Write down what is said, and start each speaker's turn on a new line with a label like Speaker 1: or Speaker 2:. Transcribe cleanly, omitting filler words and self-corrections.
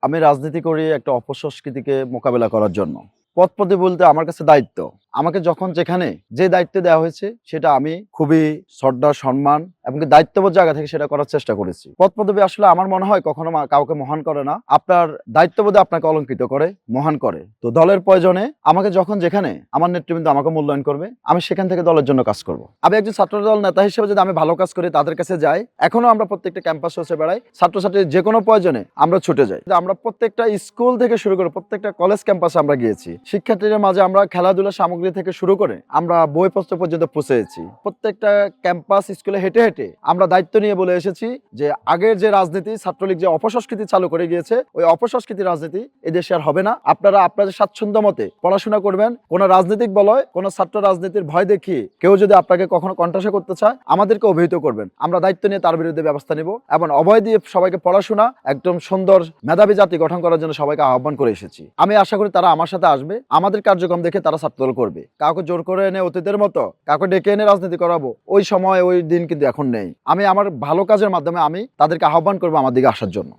Speaker 1: আমি রাজনীতি করি একটা অপসংস্কৃতিকে মোকাবেলা করার জন্য। পদ-পদবি বলতে আমার কাছে দায়িত্ব। আমাকে যখন যেখানে যে দায়িত্ব দেওয়া হয়েছে সেটা আমি খুবই শ্রদ্ধা, সম্মান এবং দায়িত্ববোধ জায়গা থেকে সেটা করার চেষ্টা করেছি। পদ-পদবি আসলে আমার মনে হয় কখনো কাউকে মহান করে না। আপনার দায়িত্ববোধে আপনাকে অলংকৃত করে, মহান করে। তো দলের প্রয়োজনে আমাকে যখন যেখানে আমার নেতৃবৃন্দ আমাকে মূল্যায়ন করবে, আমি সেখান থেকে দলের জন্য কাজ করব। আমি একজন ছাত্রদল নেতা হিসেবে যদি আমি ভালো কাজ করি তাদের কাছে যাই, এখনো আমরা প্রত্যেকটা ক্যাম্পাসে হচ্ছে বেড়াই, ছাত্রছাত্রীর যে কোনো প্রয়োজনে আমরা ছুটে যাই। আমরা প্রত্যেকটা স্কুল থেকে শুরু করে প্রত্যেকটা কলেজ ক্যাম্পাসে আমরা গিয়েছি। শিক্ষার্থীদের মাঝে আমরা খেলাধুলা সামগ্রী থেকে শুরু করে আমরা বইপত্র পর্যন্ত পৌঁছেছি। প্রত্যেকটা ক্যাম্পাস স্কুলে হেঁটে হেঁটে আমরা দায়িত্ব নিয়ে বলে এসেছি যে আগের যে রাজনীতি, ছাত্রলীগ যে অপসংস্কৃতি চালু করে গিয়েছে, ওই অপসংস্কৃতি রাজনীতি এদেশে আর হবে না। আপনারা আপনাদের স্বাচ্ছন্দ্য মতে পড়াশোনা করবেন। কোন রাজনৈতিক বলয়, কোন ছাত্র রাজনীতির ভয় দেখিয়ে কেউ যদি আপনাকে কখনো কণ্ঠাসা করতে চায়, আমাদেরকে অভিহিত করবেন। আমরা দায়িত্ব নিয়ে তার বিরুদ্ধে ব্যবস্থা নেব এবং অভয় দিয়ে সবাইকে পড়াশোনা একদম সুন্দর মেধাবী জাতি গঠন করার জন্য সবাইকে আহ্বান করে এসেছি। আমি আশা করি তারা আমার সাথে আসবে, আমাদের কার্যক্রম দেখে তারা ছাত্রদল করবে। কাউকে জোর করে এনে অতীতের মতো কাউকে ডেকে এনে রাজনীতি করাবো, ওই সময় ওই দিন কিন্তু এখন নেই। আমি আমার ভালো কাজের মাধ্যমে আমি তাদেরকে আহ্বান করবো আমার দিকে আসার জন্য।